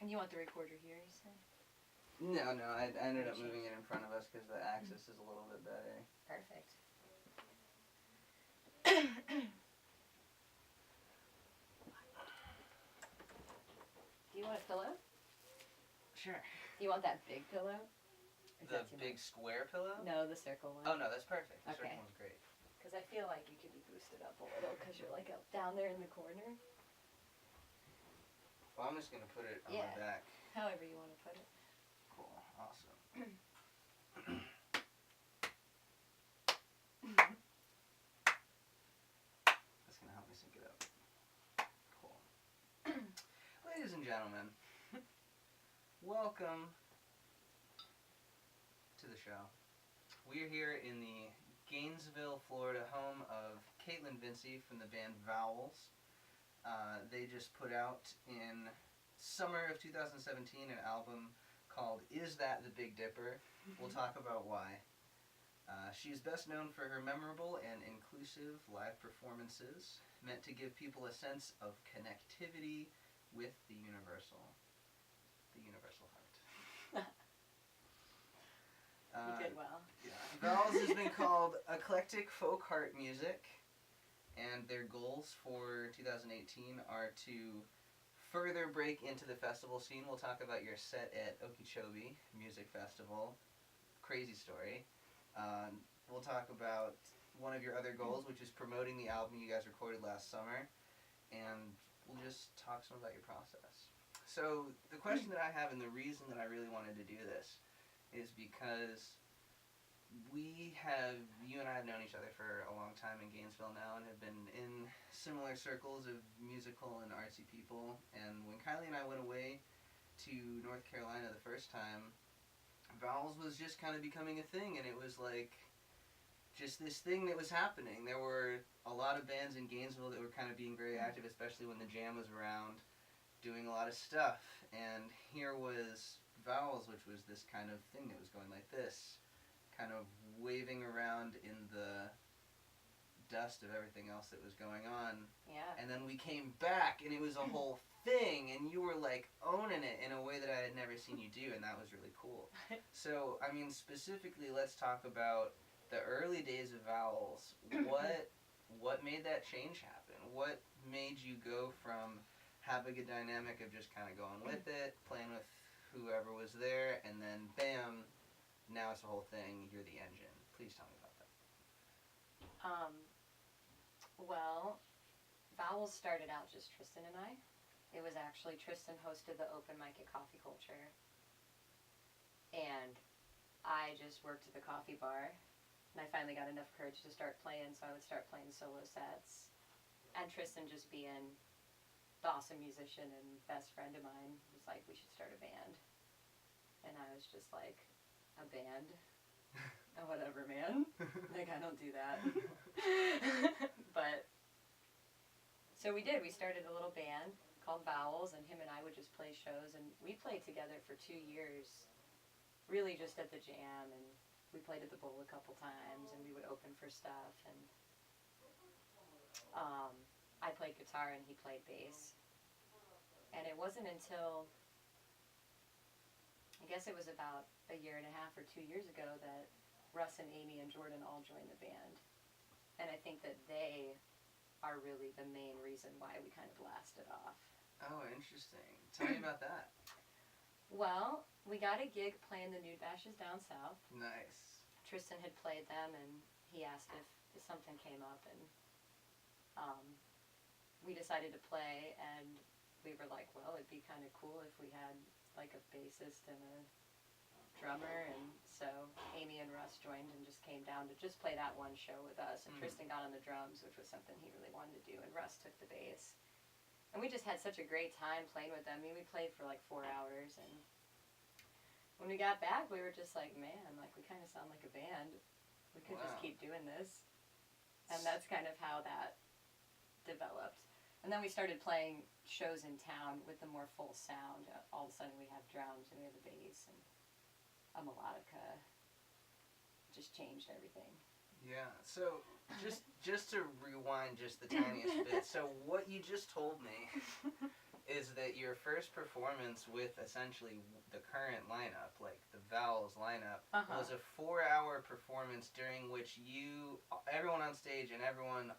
And you want the recorder here, you said? No, I ended up moving it in front of us because the axis is a little bit better. Perfect. Do you want a pillow? Sure. Do you want that big pillow? The big square pillow? No, the circle one. Oh, no, that's perfect. The Okay. circle one's great. Because I feel like you could be boosted up a little because you're like up down there in the corner. Well, I'm just going to put it on my back. However you want to put it. Cool. Awesome. That's going to help me sync it up. Cool. Ladies and gentlemen, welcome to the show. We're here in the Gainesville, Florida home of Caitlyn Vinci from the band Vowls. They just put out in summer of 2017 an album called Is That the Big Dipper? We'll talk about why. She's best known for her memorable and inclusive live performances meant to give people a sense of connectivity with the universal heart. You did well. Yeah. Vowls has been called eclectic folk heart music, and their goals for 2018 are to further break into the festival scene. We'll talk about your set at Okeechobee Music Festival. Crazy story. We'll talk about one of your other goals, which is promoting the album you guys recorded last summer, and we'll just talk some about your process. So the question that I have, and the reason that I really wanted to do this, is because you and I have known each other for a long time in Gainesville now and have been in similar circles of musical and artsy people. And when Kylie and I went away to North Carolina the first time, Vowls was just kind of becoming a thing, and it was like just this thing that was happening. There were a lot of bands in Gainesville that were kind of being very active, especially when the Jam was around, doing a lot of stuff. And here was Vowls, which was this kind of thing that was going like this, kind of waving around in the dust of everything else that was going on. Yeah. And then we came back, and it was a whole thing, and you were like owning it in a way that I had never seen you do, and that was really cool. So, I mean, specifically, let's talk about the early days of Vowls. What made that change happen? What made you go from having a dynamic of just kind of going with it, playing with whoever was there, and then bam, now it's the whole thing, you're the engine. Please tell me about that. Well, Vowls started out just Tristan and I. It was actually Tristan hosted the open mic at Coffee Culture, and I just worked at the coffee bar, and I finally got enough courage to start playing, so I would start playing solo sets. And Tristan, just being the awesome musician and best friend of mine, was like, we should start a band. And I was just like, a band? Oh, whatever, man. Like, I don't do that. But, so we did. We started a little band called Vowls, and him and I would just play shows, and we played together for 2 years, really just at the Jam, and we played at the Bowl a couple times, and we would open for stuff, and I played guitar and he played bass. And it wasn't until, I guess it was about a year and a half or 2 years ago, that Russ and Amy and Jordan all joined the band. And I think that they are really the main reason why we kind of blasted off. Oh, interesting. Tell me about that. Well, we got a gig playing the Nude Bashes down south. Nice. Tristan had played them, and he asked if something came up, and we decided to play, and we were like, well, it'd be kind of cool if we had like a bassist and a drummer, and so Amy and Russ joined and just came down to just play that one show with us, and Tristan got on the drums, which was something he really wanted to do, and Russ took the bass. And we just had such a great time playing with them. I mean, we played for like 4 hours, and when we got back, we were just like, man, like, we kind of sound like a band. We could just keep doing this. And that's kind of how that developed. And then we started playing shows in town with the more full sound. All of a sudden we have drums and we have a bass and a melodica. Just changed everything. Yeah, so just to rewind just the tiniest bit, so what you just told me is that your first performance with essentially the current lineup, like the Vowls lineup, was a 4-hour performance during which everyone on stage and everyone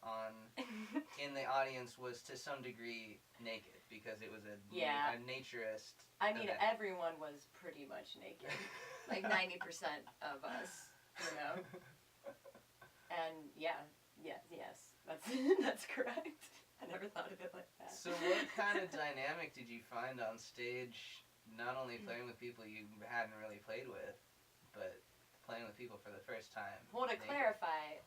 in the audience was to some degree naked because it was a naturist. I mean, event. everyone was pretty much naked, like 90% of us, you know. And yes, that's correct. I never thought of it like that. So what kind of dynamic did you find on stage, not only playing with people you hadn't really played with, but playing with people for the first time? Well, to clarify,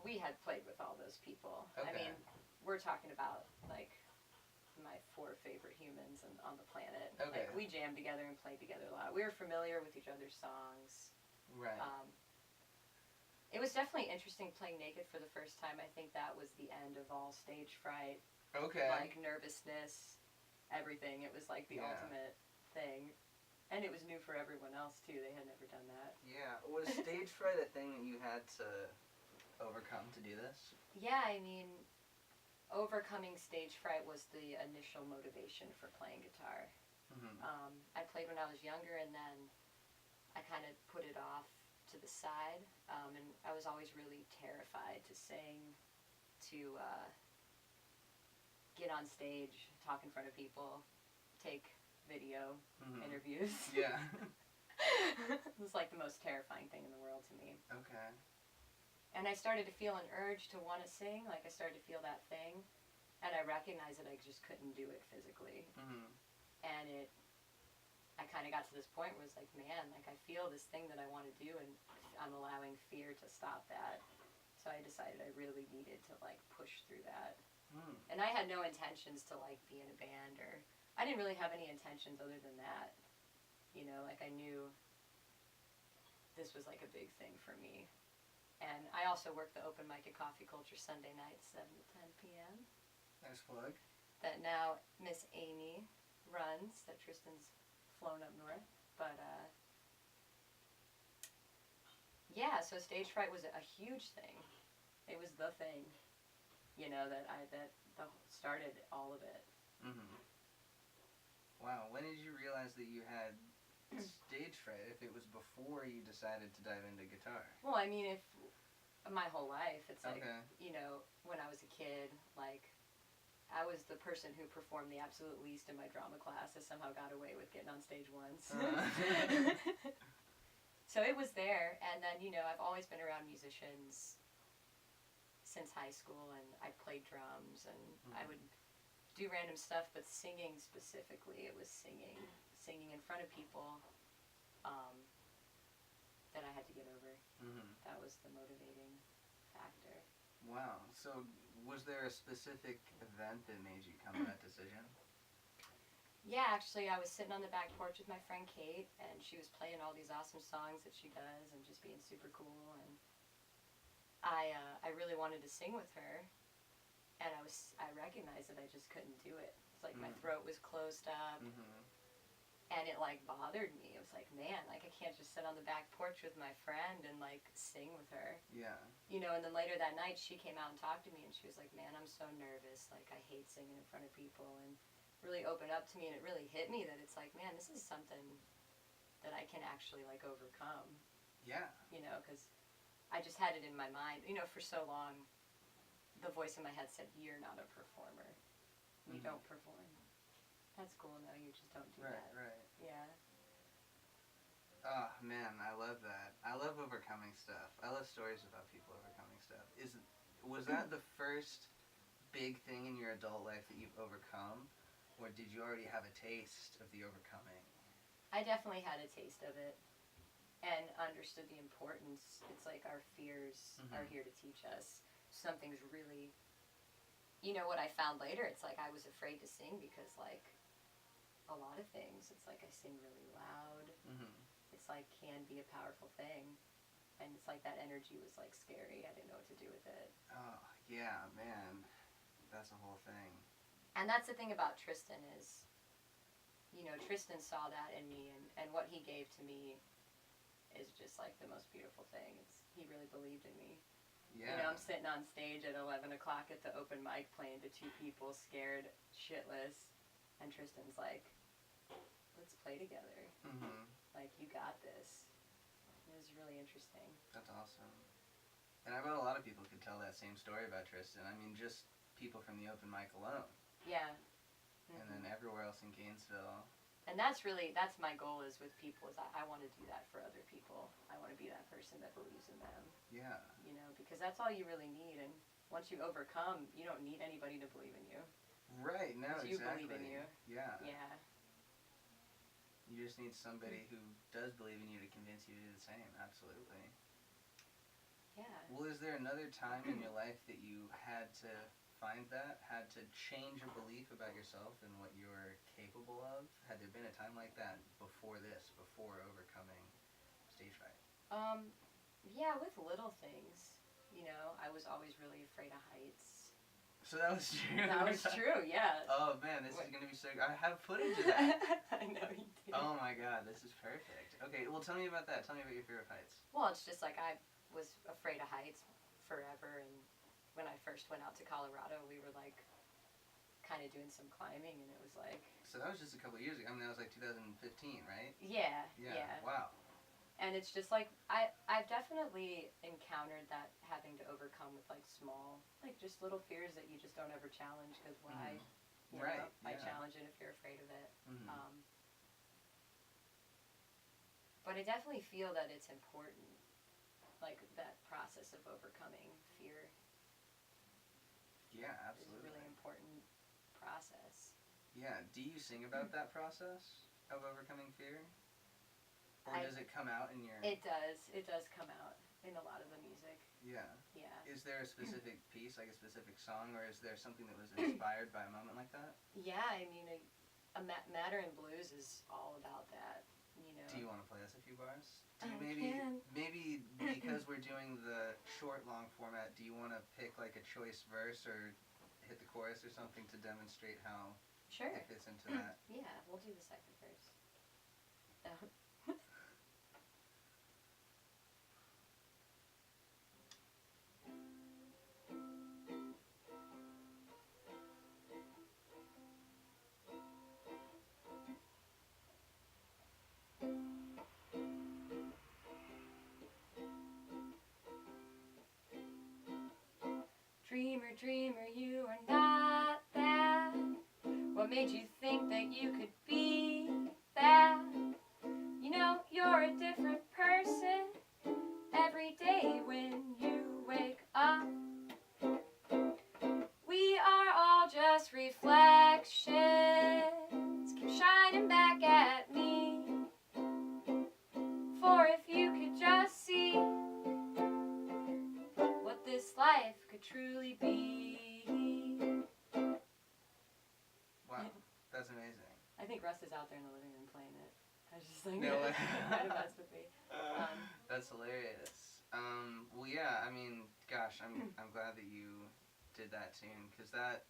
we had played with all those people. Okay. I mean, we're talking about, like, my 4 favorite humans on the planet. Okay. Like, we jammed together and played together a lot. We were familiar with each other's songs. Right. It was definitely interesting playing naked for the first time. I think that was the end of all stage fright. Okay. Like, nervousness, everything. It was like the ultimate thing. And it was new for everyone else, too. They had never done that. Yeah. Was stage fright a thing that you had to overcome to do this? Yeah, I mean, overcoming stage fright was the initial motivation for playing guitar. Mm-hmm. I played when I was younger, and then I kind of put it off to the side, and I was always really terrified to sing, to get on stage, talk in front of people, take video interviews. Yeah. It was like the most terrifying thing in the world to me. Okay. And I started to feel an urge to want to sing, like I started to feel that thing, and I recognized that I just couldn't do it physically. Mm-hmm. And I kind of got to this point where it's like, man, like I feel this thing that I want to do, and I'm allowing fear to stop that. So I decided I really needed to like push through that. Mm. And I had no intentions to like be in a band, or I didn't really have any intentions other than that. You know, like I knew this was like a big thing for me. And I also work the open mic at Coffee Culture Sunday nights, 7 to 10 p.m. Nice plug. That now Miss Amy runs, that Tristan's flown up north. But, yeah, so stage fright was a huge thing. It was the thing, you know, that started all of it. Mm-hmm. Wow, when did you realize that you had stage fright, if it was before you decided to dive into guitar? Well, I mean, if my whole life, it's like, okay. You know, when I was a kid, like, I was the person who performed the absolute least in my drama class. I somehow got away with getting on stage once. So it was there, and then, you know, I've always been around musicians since high school, and I played drums, and I would do random stuff, but singing specifically, it was singing in front of people that I had to get over. Mm-hmm. That was the motivating factor. Wow. So was there a specific event that made you come to that decision? Yeah, actually, I was sitting on the back porch with my friend Kate, and she was playing all these awesome songs that she does and just being super cool, and I really wanted to sing with her, and I recognized that I just couldn't do it. It's like my throat was closed up, and it like bothered me. It was like, man, like I can't just sit on the back porch with my friend and like sing with her. Yeah. You know, and then later that night she came out and talked to me, and she was like, man, I'm so nervous, like I hate singing in front of people, and really opened up to me, and it really hit me that it's like, man, this is something that I can actually like overcome. Yeah. You know, because I just had it in my mind. You know, for so long, the voice in my head said, you're not a performer. You don't perform. That's cool. No, you just don't do that. Right. Yeah. Oh, man, I love that. I love overcoming stuff. I love stories about people overcoming stuff. Was that the first big thing in your adult life that you've overcome? Or did you already have a taste of the overcoming? I definitely had a taste of it and understood the importance. It's like our fears are here to teach us. Something's really, you know, what I found later, it's like I was afraid to sing because, like, a lot of things, it's like I sing really loud. It's like can be a powerful thing. And it's like that energy was like scary. I didn't know what to do with it. Oh, yeah, man. That's the whole thing. And that's the thing about Tristan is, you know, Tristan saw that in me, and what he gave to me is just like the most beautiful thing. He really believed in me. Yeah. You know, I'm sitting on stage at 11 o'clock at the open mic playing to 2 people, scared shitless, And Tristan's like, let's play together. Mm-hmm. Like, you got this. It was really interesting. That's awesome. And I bet a lot of people could tell that same story about Tristan. I mean, just people from the open mic alone. Yeah. And then everywhere else in Gainesville. And that's my goal is with people is I want to do that for other people. I want to be that person that believes in them. Yeah. You know, because that's all you really need. And once you overcome, you don't need anybody to believe in you. Right, no, exactly. You believe in you. Yeah. Yeah. You just need somebody who does believe in you to convince you to do the same. Absolutely. Yeah. Well, is there another time in your life that you had to find that? Had to change a belief about yourself and what you were capable of? Had there been a time like that before this, before overcoming stage fright? Yeah, with little things. You know, I was always really afraid of heights. So that was true? That was true, yeah. Oh man, this is going to be so good. I have footage of that. I know you do. Oh my god, this is perfect. Okay, well tell me about that. Tell me about your fear of heights. Well, it's just like I was afraid of heights forever, and when I first went out to Colorado, we were like kind of doing some climbing, and it was like... So that was just a couple of years ago. I mean, that was like 2015, right? Yeah. Wow. And it's just like, I've definitely encountered that having to overcome with like small, like just little fears that you just don't ever challenge, because why? Mm-hmm. Right, Why challenge it if you're afraid of it? Mm-hmm. But I definitely feel that it's important, like that process of overcoming fear. Yeah, absolutely. It's a really important process. Yeah, do you sing about that process of overcoming fear? Or does it come out in your... It does come out in a lot of the music. Yeah. Yeah. Is there a specific piece, like a specific song, or is there something that was inspired by a moment like that? Yeah, I mean, Matter in Blues is all about that, you know. Do you want to play us a few bars? Maybe because we're doing the short, long format, do you want to pick like a choice verse or hit the chorus or something to demonstrate how it fits into that? Yeah, we'll do the second verse. Dreamer, dreamer, you are not that. What made you think that you could be that? You know, you're a different person every day when you wake up. We are all just reflections, keep shining back at me. For if you could just see what this life could truly be. Wow, that's amazing. I think Russ is out there in the living room playing it. I was just like, no way. Kind of mess with me. That's hilarious. Well, yeah, I mean, gosh, I'm glad that you did that tune, because that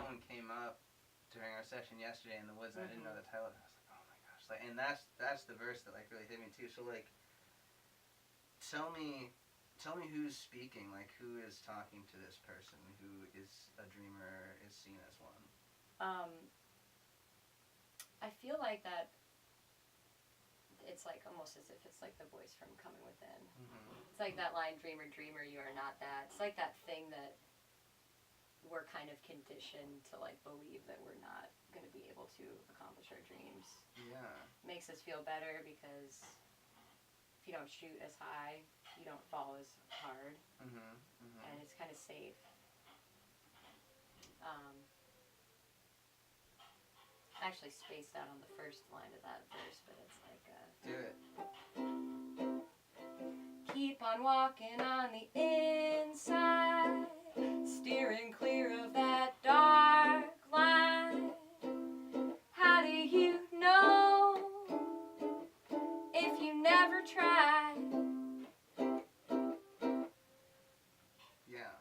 one came up during our session yesterday in the woods, and I didn't know the title of it. I was like, oh my gosh, like, and that's the verse that like really hit me too. So like, tell me who's speaking, like who is talking to this person who is a dreamer or is seen as one. I feel like that it's like almost as if it's like the voice from coming within. It's like that line, dreamer, dreamer, you are not that. It's like that thing that we're kind of conditioned to like believe that we're not going to be able to accomplish our dreams. Yeah. Makes us feel better because if you don't shoot as high, you don't fall as hard. And it's kind of safe. I actually spaced out on the first line of that verse, but it's like do it. Keep on walking on the inside, steering clear of that dark line. How do you know if you never try? Yeah.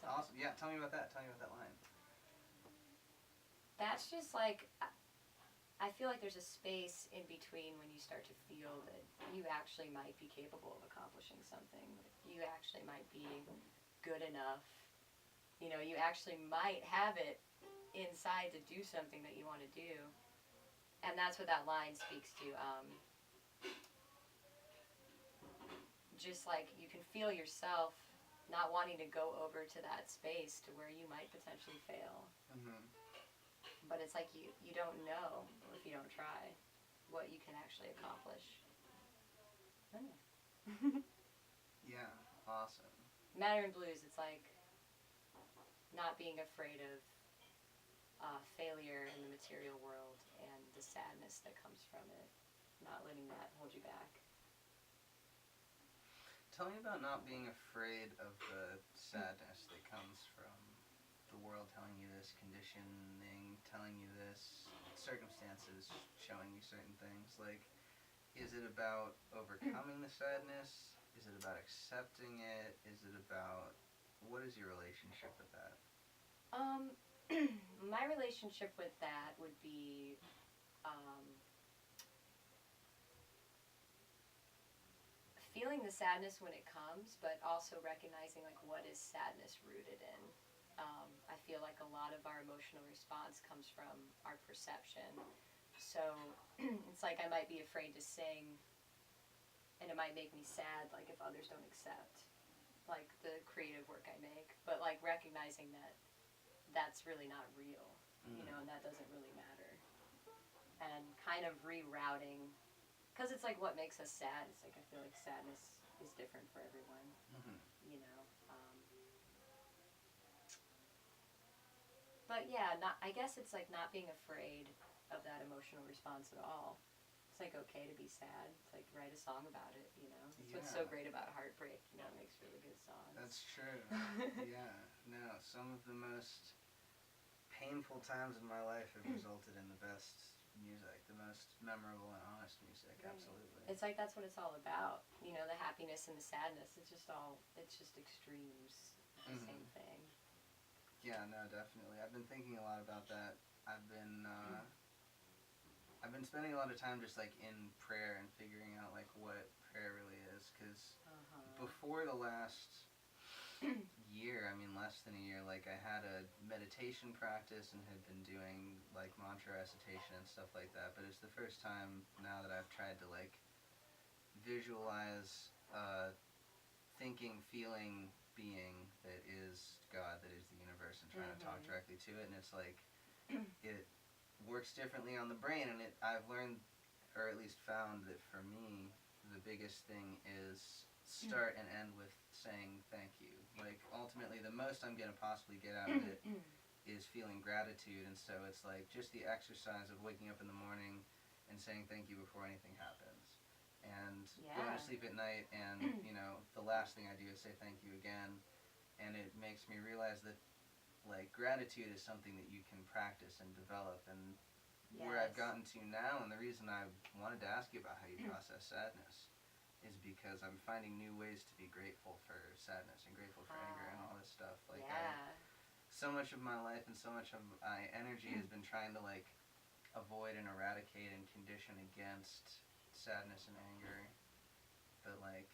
Awesome. Yeah, tell me about that. Tell me about that line. That's just like, I feel like there's a space in between when you start to feel that you actually might be capable of accomplishing something. You actually might be good enough. You know, you actually might have it inside to do something that you want to do. And that's what that line speaks to. Just like you can feel yourself not wanting to go over to that space to where you might potentially fail. Mm-hmm. But it's like you don't know if you don't try what you can actually accomplish. Yeah, awesome. Matter in Blues, it's like not being afraid of failure in the material world and the sadness that comes from it. Not letting that hold you back. Tell me about not being afraid of the sadness that comes from the world telling you this, conditioning telling you this, circumstances showing you certain things. Like, is it about overcoming the sadness? Is it about accepting it? Is it about, what is your relationship with that? My relationship with that would be feeling the sadness when it comes, but also recognizing like what is sadness rooted in. I feel like a lot of our emotional response comes from our perception. So it's like I might be afraid to sing, and it might make me sad, like if others don't accept like the creative work I make. But like recognizing that that's really not real, you know, and that doesn't really matter. And kind of rerouting, because it's like what makes us sad. It's like I feel like sadness is different for everyone, you know. But yeah, I guess it's like not being afraid of that emotional response at all. It's like okay to be sad. It's like write a song about it, you know. That's what's so great about heartbreak, you know, it makes really good songs. That's true. Yeah. No, some of the most painful times in my life have resulted in the best music, the most memorable and honest music, right. Absolutely. It's like that's what it's all about. You know, the happiness and the sadness, it's just extremes. It's the same thing. Yeah, no, definitely. I've been thinking a lot about that. I've been spending a lot of time just like in prayer and figuring out like what prayer really is, because before the last year, I mean less than a year, like I had a meditation practice and had been doing like mantra recitation and stuff like that, but it's the first time now that I've tried to like visualize thinking, feeling being that is God, that is the universe, and trying to talk directly to it. And it's like it works differently on the brain, and I've learned, or at least found, that for me the biggest thing is start and end with saying thank you. Like ultimately the most I'm going to possibly get out of it is feeling gratitude, and so it's like just the exercise of waking up in the morning and saying thank you before anything happens, and going to sleep at night, and you know, the last thing I do is say thank you again. And it makes me realize that like gratitude is something that you can practice and develop. And where I've gotten to now, and the reason I wanted to ask you about how you process sadness, is because I'm finding new ways to be grateful for sadness and grateful for anger and all this stuff. Like so much of my life and so much of my energy has been trying to like avoid and eradicate and condition against sadness and anger, but like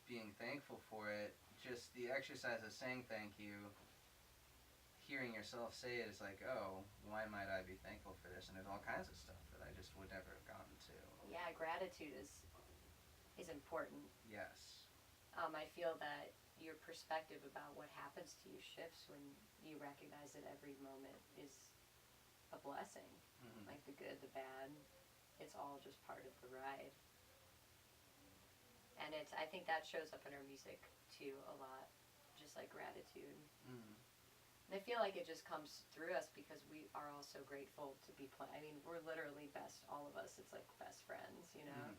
being thankful for it, just the exercise of saying thank you, hearing yourself say it is like, oh, why might I be thankful for this? And there's all kinds of stuff that I just would never have gotten to. Yeah, gratitude is important. Yes. I feel that your perspective about what happens to you shifts when you recognize that every moment is a blessing. Like the good, the bad, it's all just part of the ride. And I think that shows up in our music too a lot, just like gratitude. And I feel like it just comes through us because we are all so grateful to be I mean, we're literally all of us, it's like best friends, you know,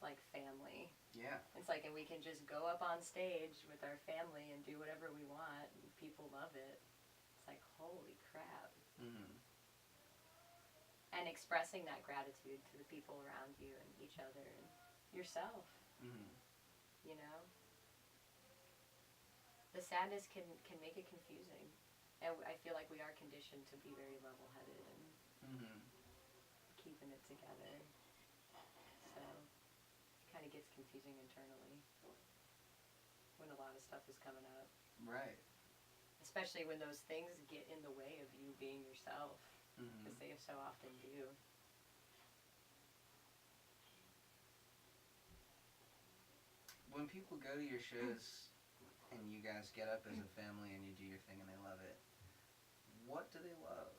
like family. Yeah. It's like, and we can just go up on stage with our family and do whatever we want, and people love it. It's like, holy crap. And expressing that gratitude to the people around you and each other and yourself. You know, the sadness can make it confusing, and I feel like we are conditioned to be very level-headed and keeping it together, so it kind of gets confusing internally when a lot of stuff is coming up. Right. especially when those things get in the way of you being yourself, Mm-hmm. because they so often do. When people go to your shows and you guys get up as a family and you do your thing and they love it, what do they love?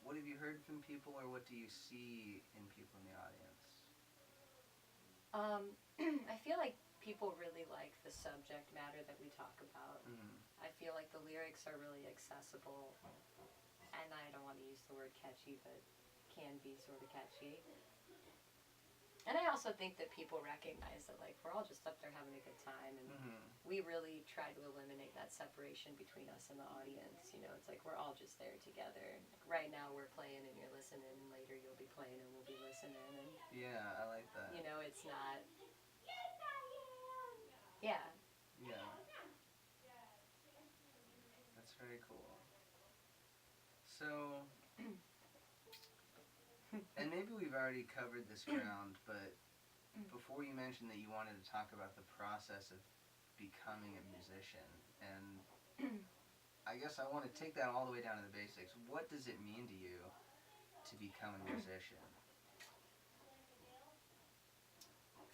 What have you heard from people, or what do you see in people in the audience? I feel like people really like the subject matter that we talk about. Mm-hmm. I feel like the lyrics are really accessible, and I don't want to use the word catchy, but can be sort of catchy. And I also think that people recognize that, like, we're all just up there having a good time, and Mm-hmm. we really try to eliminate that separation between us and the audience. You know, it's like we're all just there together. Like, right now we're playing and you're listening, and later you'll be playing and we'll be listening. And Yeah, I like that. you know, it's not. Yeah. Yeah. That's very cool. So, and maybe we've already covered this ground, but before you mentioned that you wanted to talk about the process of becoming a musician, and I guess I want to take that all the way down to the basics. What does it mean to you to become a musician?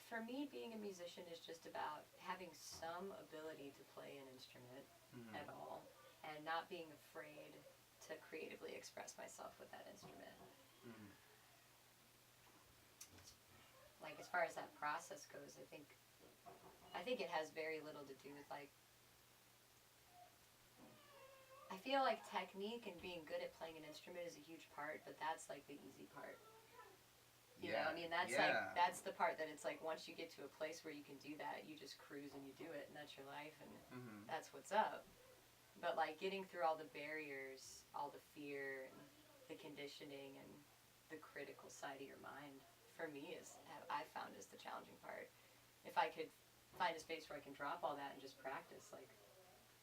For me, being a musician is just about having some ability to play an instrument Mm-hmm. at all, and not being afraid to creatively express myself with that instrument. Mm-hmm. Like, as far as that process goes, I think it has very little to do with, like, I feel like technique and being good at playing an instrument is a huge part, but that's like the easy part. You know, I mean, that's like, that's the part that it's like, once you get to a place where you can do that, you just cruise and you do it, and that's your life, and Mm-hmm. that's what's up. But, like, getting through all the barriers, all the fear, and the conditioning, and the critical side of your mind, for me, is, I found, is the challenging part. If I could find a space where I can drop all that and just practice, like,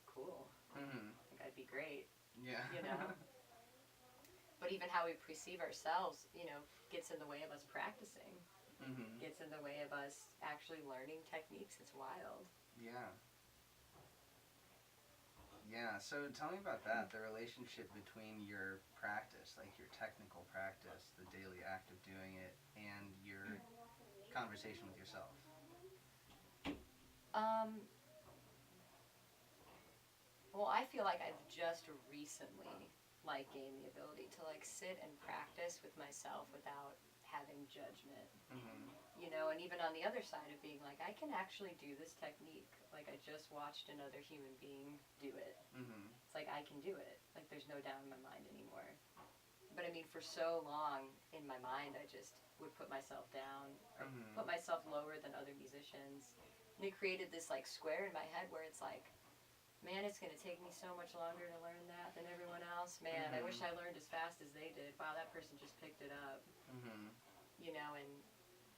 cool. Mm-hmm. I think I'd be great. Yeah. You know? But even how we perceive ourselves, you know, gets in the way of us practicing. Mm-hmm. Gets in the way of us actually learning techniques. It's wild. Yeah. Yeah, so tell me about that, the relationship between your practice, like your technical practice, the daily act of doing it, and your conversation with yourself. Well, I feel like I've just recently, like, gained the ability to, like, sit and practice with myself without having judgment. Mm-hmm. You know, and even on the other side of being like, I can actually do this technique. Like, I just watched another human being do it. Mm-hmm. It's like, I can do it. Like, there's no doubt in my mind anymore. But I mean, for so long in my mind, I just would put myself down, or Mm-hmm. put myself lower than other musicians. And it created this, like, square in my head where it's like, man, it's going to take me so much longer to learn that than everyone else. Man, I wish I learned as fast as they did. Wow, that person just picked it up. Mm-hmm. You know, and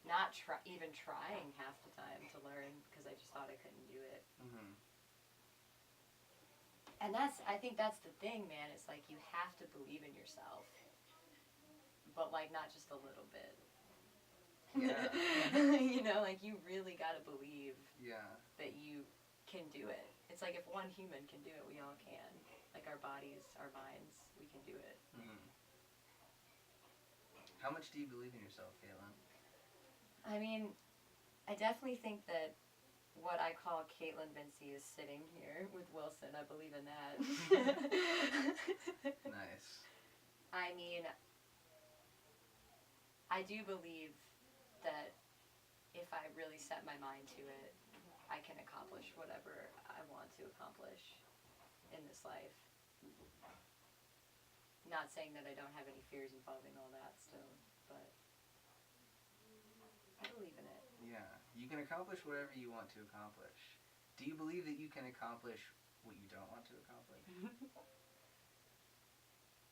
not even trying half the time to learn because I just thought I couldn't do it. Mm-hmm. And I think that's the thing, man. It's like, you have to believe in yourself. But, like, not just a little bit. Yeah. You know, like, you really got to believe that you can do it. It's like, if one human can do it, we all can. Like, our bodies, our minds, we can do it. Mm-hmm. How much do you believe in yourself, Caitlyn? I mean, I definitely think that what I call Caitlyn Vinci is sitting here with Wilson. I believe in that. Nice. I mean, I do believe that if I really set my mind to it, I can accomplish whatever I want to accomplish in this life. Not saying that I don't have any fears involving all that still, but I believe in it. Yeah, you can accomplish whatever you want to accomplish. Do you believe that you can accomplish what you don't want to accomplish?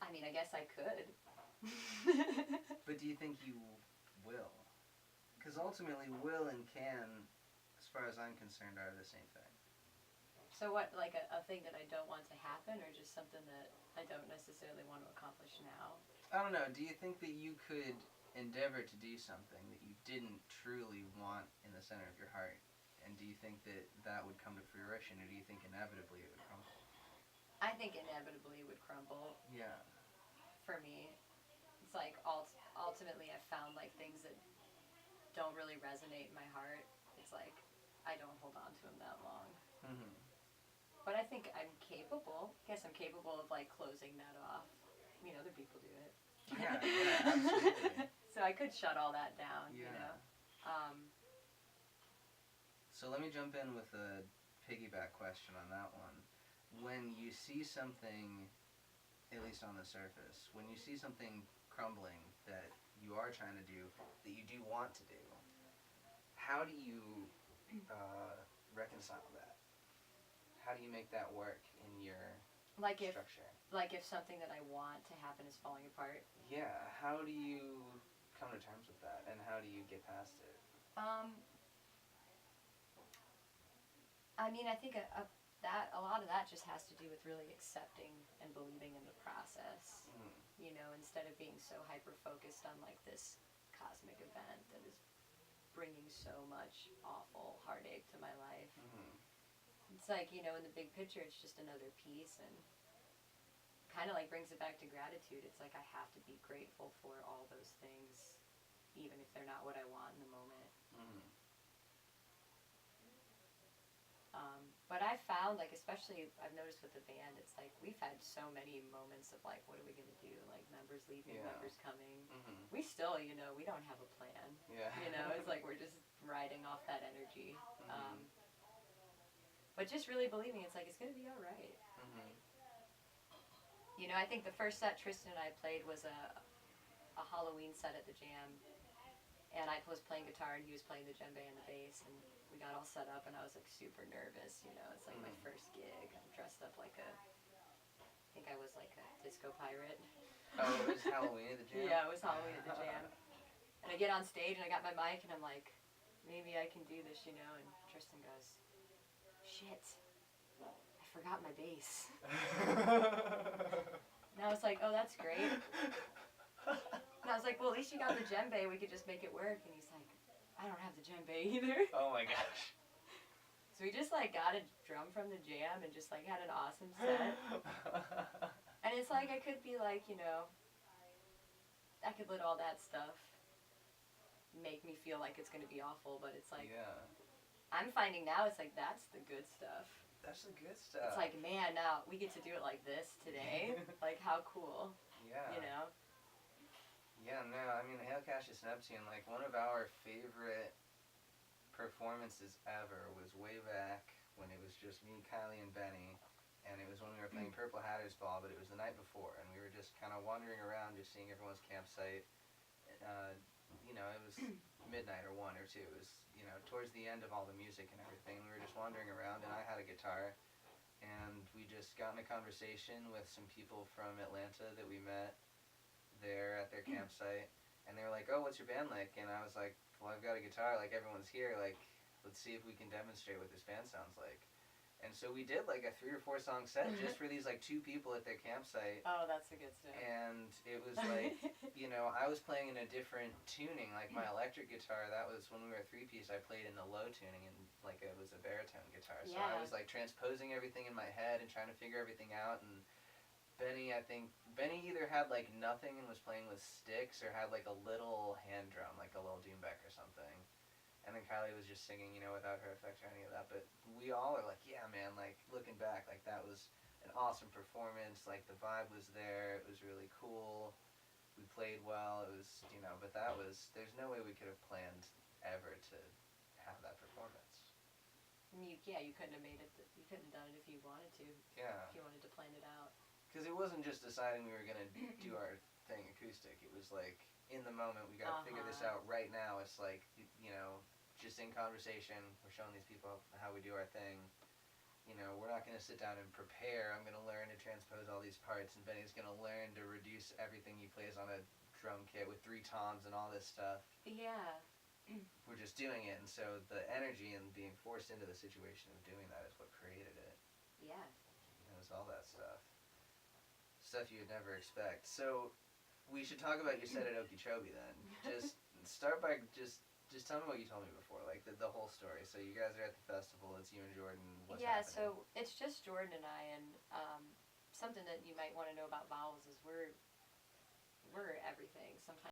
I mean, I guess I could. But do you think you will? Because ultimately, will and can, as far as I'm concerned, are the same thing. So what, like a thing that I don't want to happen, or just something that I don't necessarily want to accomplish now? I don't know. Do you think that you could endeavor to do something that you didn't truly want in the center of your heart? And do you think that that would come to fruition, or do you think inevitably it would come? I think inevitably would crumble Yeah. for me. It's like ultimately I found like things that don't really resonate in my heart. It's like I don't hold on to them that long. Mm-hmm. But I think I'm capable. I guess I'm capable of like closing that off. I mean, other people do it. Yeah, absolutely. So I could shut all that down, Yeah. you know. So let me jump in with a piggyback question on that one. When you see something, at least on the surface, when you see something crumbling that you are trying to do, that you do want to do, how do you reconcile that? How do you make that work in your like structure? if something that I want to happen is falling apart. Yeah, how do you come to terms with that, and how do you get past it? I mean, I think a lot of that just has to do with really accepting and believing in the process. Mm-hmm. You know, instead of being so hyper focused on like this cosmic event that is bringing so much awful heartache to my life. Mm-hmm. It's like, you know, in the big picture, it's just another piece, and kind of like brings it back to gratitude. It's like I have to be grateful for all those things, even if they're not what I want in the moment. Mm-hmm. But I found, like, especially I've noticed with the band, it's like we've had so many moments of like, what are we gonna do? Like members leaving, Yeah. members coming. Mm-hmm. We still, you know, we don't have a plan. Yeah. You know, it's like we're just riding off that energy. Mm-hmm. But just really believing it's like it's gonna be all right. Mm-hmm. You know, I think the first set Tristan and I played was a Halloween set at the Jam, and I was playing guitar and he was playing the djembe and the bass, and we got all set up and I was like super nervous, you know, it's like my first gig. I'm dressed up like I think I was like a disco pirate. Oh, it was Halloween at the Jam? Yeah, it was Halloween at the Jam. And I get on stage and I got my mic and I'm like, maybe I can do this, you know, and Tristan goes, shit, I forgot my bass. And I was like, oh, that's great. And I was like, well, at least you got the djembe, we could just make it work. And he's like, I don't have the djembe either. Oh my gosh. So we just like got a drum from the Jam and just like had an awesome set. And it's like I could be like, you know, I could let all that stuff make me feel like it's gonna be awful, but it's like, yeah. I'm finding now it's like that's the good stuff. That's the good stuff. It's like, man, now we get to do it like this today. Like, how cool. Yeah. You know? Yeah, no, I mean, Hail Cassius Neptune, like, one of our favorite performances ever was way back when it was just me, Kylie, and Benny, and it was when we were playing Purple Hatters Ball, but it was the night before, and we were just kind of wandering around, just seeing everyone's campsite. You know, it was midnight or 1 or 2. It was, you know, towards the end of all the music and everything. We were just wandering around, and I had a guitar, and we just got in a conversation with some people from Atlanta that we met there at their campsite, and they were like, oh, what's your band like? And I was like, well, I've got a guitar, like, everyone's here, like, let's see if we can demonstrate what this band sounds like. And so we did like a 3 or 4 song set just for these like 2 people at their campsite. Oh, that's the good stuff. And it was like, you know, I was playing in a different tuning, like my electric guitar, that was when we were a 3-piece, I played in the low tuning, and like it was a baritone guitar. So I was like transposing everything in my head and trying to figure everything out. And Benny either had like nothing and was playing with sticks, or had like a little hand drum, like a little Doombeck or something. And then Kylie was just singing, you know, without her effects or any of that. But we all are like, yeah, man, like, looking back, like, that was an awesome performance. Like, the vibe was there. It was really cool. We played well. It was, you know, but that was, there's no way we could have planned ever to have that performance. You couldn't have made it, you couldn't have done it if you wanted to. Yeah. If you wanted to plan it out. Because it wasn't just deciding we were going to do our thing acoustic. It was like, in the moment, we got to figure this out right now. It's like, you know, just in conversation, we're showing these people how we do our thing. You know, we're not going to sit down and prepare. I'm going to learn to transpose all these parts, and Benny's going to learn to reduce everything he plays on a drum kit with 3 toms and all this stuff. Yeah. We're just doing it, and so the energy and being forced into the situation of doing that is what created it. Yeah. It was all that stuff. Stuff you'd never expect. So, we should talk about your set at Okeechobee then. Just start by just tell me what you told me before, like the whole story. So you guys are at the festival, it's you and Jordan, what's happening? So it's just Jordan and I, and something that you might want to know about Vowls is we're everything. Sometimes